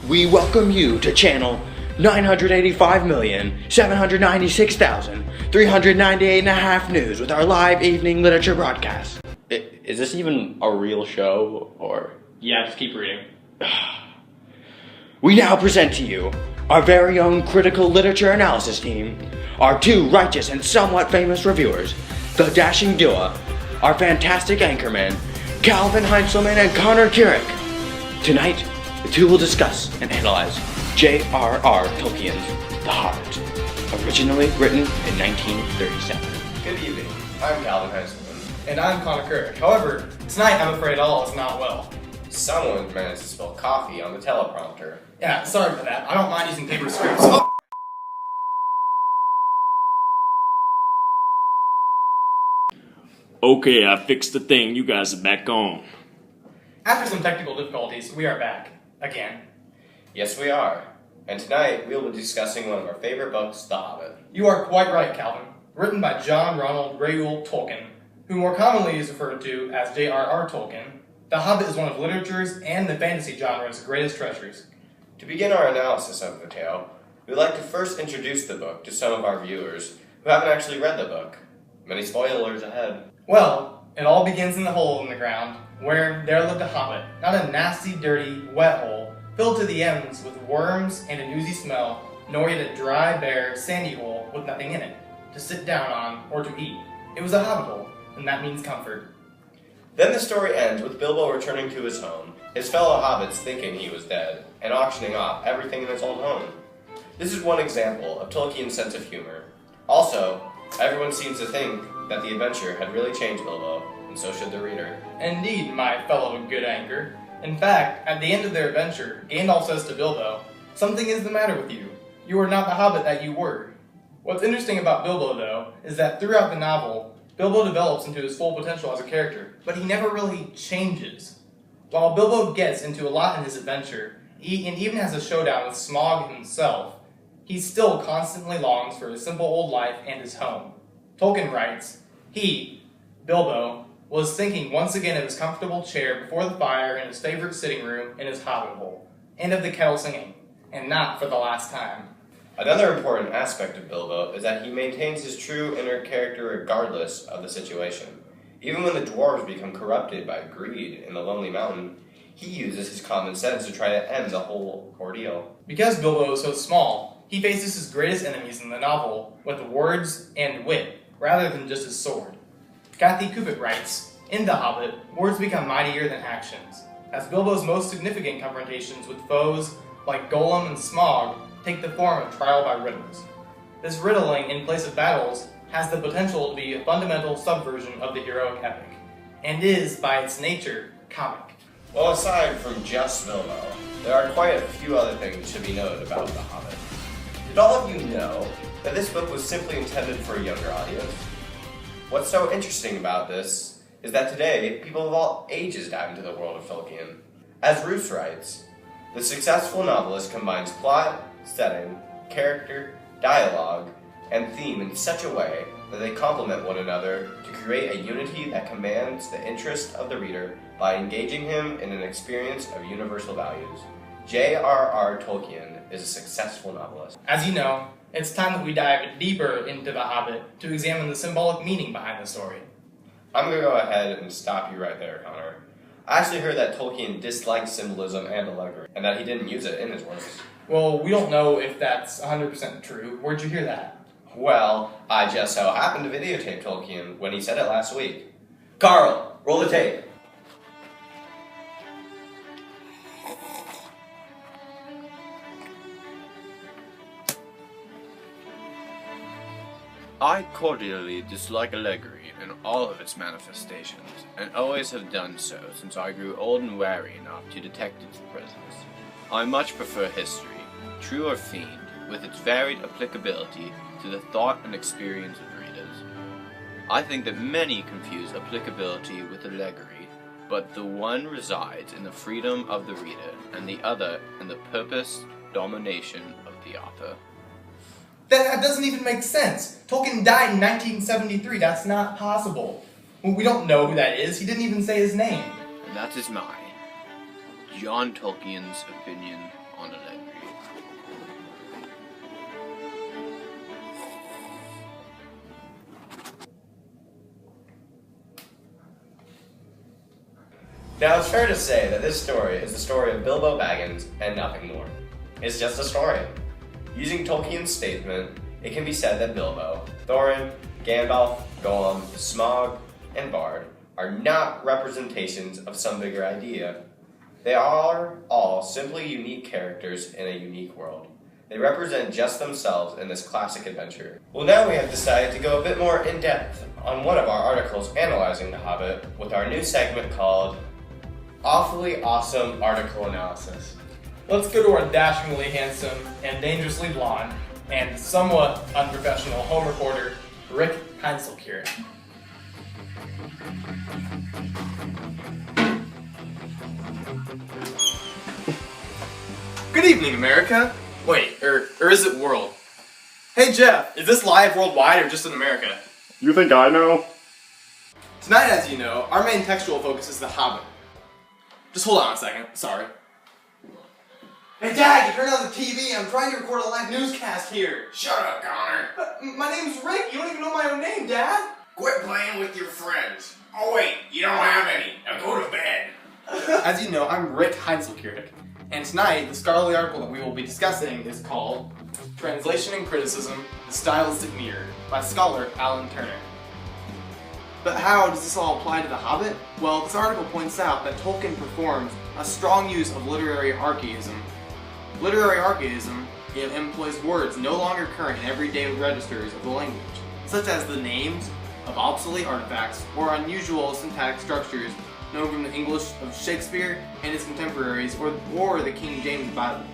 We welcome you to channel 985,796,398.5 news with our live evening literature broadcast. Is this even a real show, or? Yeah, just keep reading. We now present to you our very own critical literature analysis team, our two righteous and somewhat famous reviewers, the dashing duo, our fantastic anchormen, Calvin Heinzelman and Connor Keurig. Tonight, the two will discuss and analyze J.R.R. Tolkien's The Hobbit, originally written in 1937. Good evening. I'm Calvin Heinzelman. And I'm Connor Keurig. However, tonight I'm afraid all is not well. Someone managed to spill coffee on the teleprompter. Yeah, sorry for that. I don't mind using paper scripts. Oh! Okay, I fixed the thing. You guys are back on. After some technical difficulties, we are back. Again. Yes, we are. And tonight, we'll be discussing one of our favorite books, The Hobbit. You are quite right, Calvin. Written by John Ronald Reuel Tolkien, who more commonly is referred to as J.R.R. Tolkien, The Hobbit is one of literature's and the fantasy genre's greatest treasures. To begin our analysis of the tale, we'd like to first introduce the book to some of our viewers who haven't actually read the book. Many spoilers ahead. Well, it all begins in the hole in the ground, where there lived a hobbit, not a nasty, dirty, wet hole, filled to the ends with worms and an oozy smell, nor yet a dry, bare, sandy hole with nothing in it, to sit down on or to eat. It was a hobbit hole, and that means comfort. Then the story ends with Bilbo returning to his home, his fellow hobbits thinking he was dead, and auctioning off everything in his old home. This is one example of Tolkien's sense of humor. Also, everyone seems to think that the adventure had really changed Bilbo, and so should the reader. Indeed, my fellow good anchor. In fact, at the end of their adventure, Gandalf says to Bilbo, "Something is the matter with you. You are not the hobbit that you were." What's interesting about Bilbo, though, is that throughout the novel, Bilbo develops into his full potential as a character, but he never really changes. While Bilbo gets into a lot in his adventure, and even has a showdown with Smaug himself, he still constantly longs for his simple old life and his home. Tolkien writes, he, Bilbo, was thinking once again of his comfortable chair before the fire in his favorite sitting room in his hobbit hole, and of the kettle singing, and not for the last time. Another important aspect of Bilbo is that he maintains his true inner character regardless of the situation. Even when the dwarves become corrupted by greed in the Lonely Mountain, he uses his common sense to try to end the whole ordeal. Because Bilbo is so small, he faces his greatest enemies in the novel with words and wit, rather than just his sword. Kathy Kubik writes, in The Hobbit, words become mightier than actions, as Bilbo's most significant confrontations with foes like Gollum and Smaug take the form of trial by riddles. This riddling in place of battles has the potential to be a fundamental subversion of the heroic epic, and is, by its nature, comic. Well, aside from just Bilbo, there are quite a few other things to be noted about The Hobbit. Did all of you know that this book was simply intended for a younger audience? What's so interesting about this is that today, people of all ages dive into the world of Tolkien. As Roos writes, the successful novelist combines plot, setting, character, dialogue, and theme in such a way that they complement one another to create a unity that commands the interest of the reader by engaging him in an experience of universal values. J.R.R. Tolkien is a successful novelist. As you know, it's time that we dive deeper into The Hobbit to examine the symbolic meaning behind the story. I'm going to go ahead and stop you right there, Connor. I actually heard that Tolkien disliked symbolism and allegory, and that he didn't use it in his works. Well, we don't know if that's 100% true. Where'd you hear that? Well, I just so happened to videotape Tolkien when he said it last week. Carl, roll the tape. I cordially dislike allegory in all of its manifestations, and always have done so since I grew old and wary enough to detect its presence. I much prefer history, true or feigned, with its varied applicability to the thought and experience of readers. I think that many confuse applicability with allegory, but the one resides in the freedom of the reader, and the other in the purpose, domination of the author. That doesn't even make sense. Tolkien died in 1973. That's not possible. We don't know who that is. He didn't even say his name. And that is mine, John Tolkien's opinion on allegory. Now, it's fair to say that this story is the story of Bilbo Baggins and nothing more. It's just a story. Using Tolkien's statement, it can be said that Bilbo, Thorin, Gandalf, Gollum, Smaug, and Bard are not representations of some bigger idea. They are all simply unique characters in a unique world. They represent just themselves in this classic adventure. Well, now we have decided to go a bit more in depth on one of our articles analyzing The Hobbit with our new segment called Awfully Awesome Article Analysis. Let's go to our dashingly handsome and dangerously blonde and somewhat unprofessional home reporter, Rick Heinzelkirch. Good evening, America. Wait, or is it world? Hey Jeff, is this live worldwide or just in America? You think I know? Tonight, as you know, our main textual focus is The Hobbit. Just hold on a second, sorry. Hey Dad, you turned on the TV, I'm trying to record a live newscast here. Shut up, Connor. My name's Rick, you don't even know my own name, Dad. Quit playing with your friends. Oh wait, you don't have any. Now go to bed. As you know, I'm Rick Heinzelkirch, and tonight the scholarly article that we will be discussing is called Translation and Criticism, the Stylistic Mirror by scholar Alan Turner. But how does this all apply to The Hobbit? Well, this article points out that Tolkien performs a strong use of literary archaism. Literary archaism employs words no longer current in everyday registers of the language, such as the names of obsolete artifacts or unusual syntactic structures known from the English of Shakespeare and his contemporaries or the King James Bible.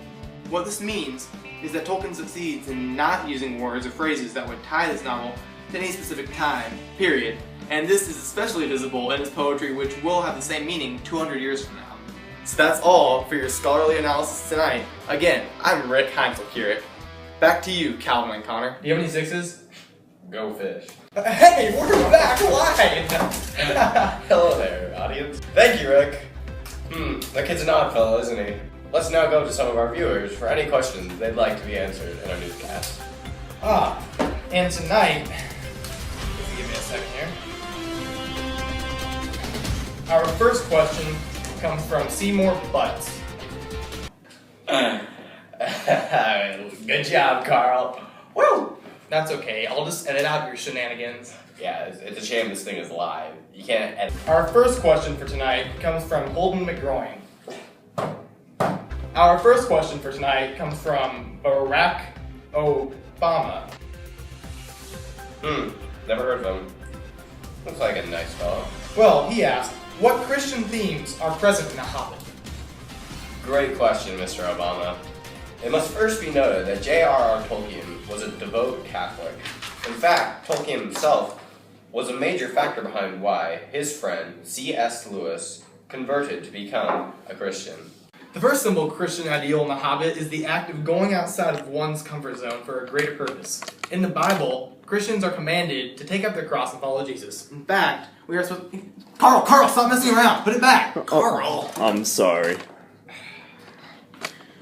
What this means is that Tolkien succeeds in not using words or phrases that would tie this novel to any specific time, period, and this is especially visible in his poetry, which will have the same meaning 200 years from now. So that's all for your scholarly analysis tonight. Again, I'm Rick Heinzelkirch. Back to you, Calvin and Connor. Do you have any sixes? Go fish. Hey, we're back live! Hello there, audience. Thank you, Rick. That kid's an odd fellow, isn't he? Let's now go to some of our viewers for any questions they'd like to be answered in our newscast. And tonight, if you give me a second here. Our first question comes from Seymour Butts. Good job, Carl. Woo! That's okay, I'll just edit out your shenanigans. Yeah, it's a shame this thing is live. You can't edit. Our first question for tonight comes from Holden McGroin. Our first question for tonight comes from Barack Obama. Never heard of him. Looks like a nice fellow. Well, he asked, what Christian themes are present in The Hobbit? Great question, Mr. Obama. It must first be noted that J.R.R. Tolkien was a devout Catholic. In fact, Tolkien himself was a major factor behind why his friend C.S. Lewis converted to become a Christian. The first simple Christian ideal in The Hobbit is the act of going outside of one's comfort zone for a greater purpose. In the Bible, Christians are commanded to take up their cross and follow Jesus. In fact, we are supposed to... Carl, stop messing around! Put it back! Carl! I'm sorry.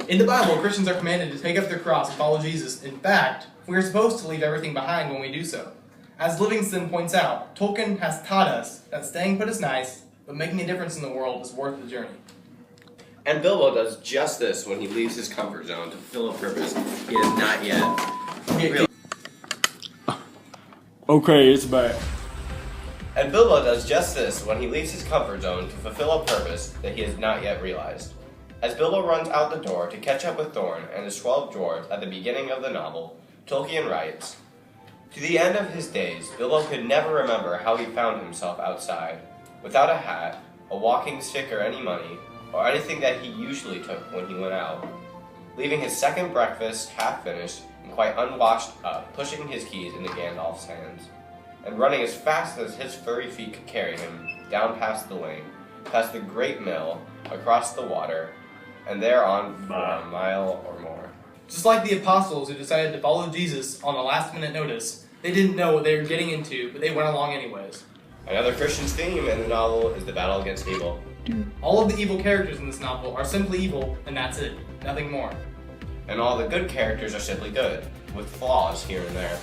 In the Bible, Christians are commanded to take up their cross and follow Jesus. In fact, we are supposed to leave everything behind when we do so. As Livingston points out, Tolkien has taught us that staying put is nice, but making a difference in the world is worth the journey. And Bilbo does just this when he leaves his comfort zone to fulfill a purpose he has not yet. Okay, it's back. And Bilbo does just this when he leaves his comfort zone to fulfill a purpose that he has not yet realized. As Bilbo runs out the door to catch up with Thorin and his 12 dwarves at the beginning of the novel, Tolkien writes, "To the end of his days, Bilbo could never remember how he found himself outside, without a hat, a walking stick or any money, or anything that he usually took when he went out, leaving his second breakfast half finished and quite unwashed up, pushing his keys into Gandalf's hands, and running as fast as his furry feet could carry him, down past the lane, past the great mill, across the water, and there on for a mile or more." Just like the apostles who decided to follow Jesus on a last-minute notice, they didn't know what they were getting into, but they went along anyways. Another Christian's theme in the novel is the battle against evil. All of the evil characters in this novel are simply evil, and that's it. Nothing more. And all the good characters are simply good, with flaws here and there.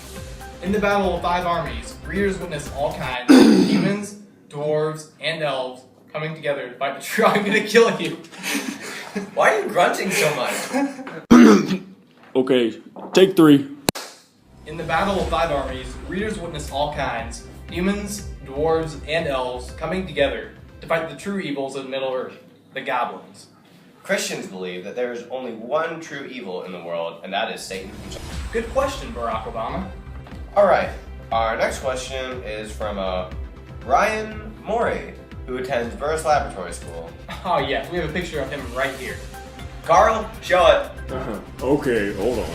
In the Battle of 5 Armies, readers witness all kinds of humans, dwarves, and elves coming together to fight the true. I'm gonna kill you. Why are you grunting so much? Okay, take 3. In the battle of 5 armies, readers witness all kinds, humans, dwarves, and elves coming together to fight the true evils of Middle-earth, the goblins. Christians believe that there is only one true evil in the world, and that is Satan himself. Good question, Barack Obama. Alright, our next question is from Ryan Morey, who attends Burris Laboratory School. Oh yes, we have a picture of him right here. Carl, show it. Okay, hold on.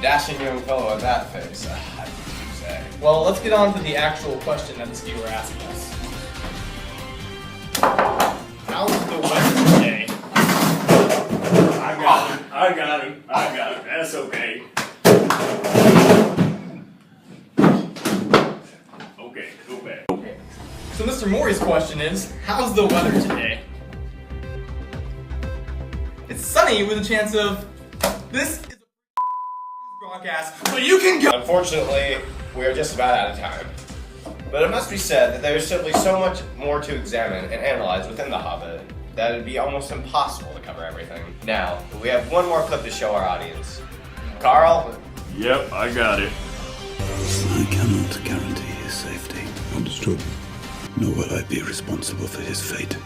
Dashing young fellow with that face, I should say. Well, let's get on to the actual question that this viewer asked us. How's the weather today? I got it. That's okay. Okay, go back. So Mr. Morey's question is, how's the weather today? It's sunny with a chance of, this is a broadcast, but you can go. Unfortunately, we are just about out of time. But it must be said that there is simply so much more to examine and analyze within The Hobbit that it'd be almost impossible to cover everything. Now, we have one more clip to show our audience. Carl? Yep, I got it. I cannot guarantee his safety. Understood. Nor will I be responsible for his fate.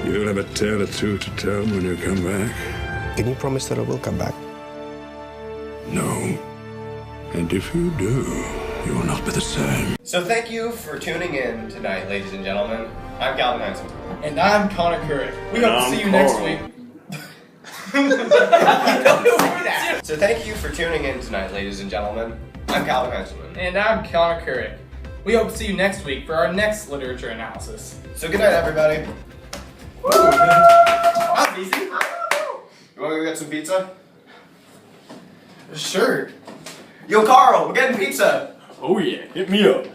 You'll have a tale or two to tell when you come back. Can you promise that I will come back? No. And if you do, you will not be the same. So thank you for tuning in tonight, ladies and gentlemen. I'm Calvin Hansen. And I'm Connor Couric. We hope to see you next week. So thank you for tuning in tonight, ladies and gentlemen. I'm Calvin Hansen. And I'm Connor Couric. We hope to see you next week for our next literature analysis. So good night, everybody. Woo! That was easy. You want to go get some pizza? Sure. Yo, Carl, we're getting pizza. Oh yeah, hit me up.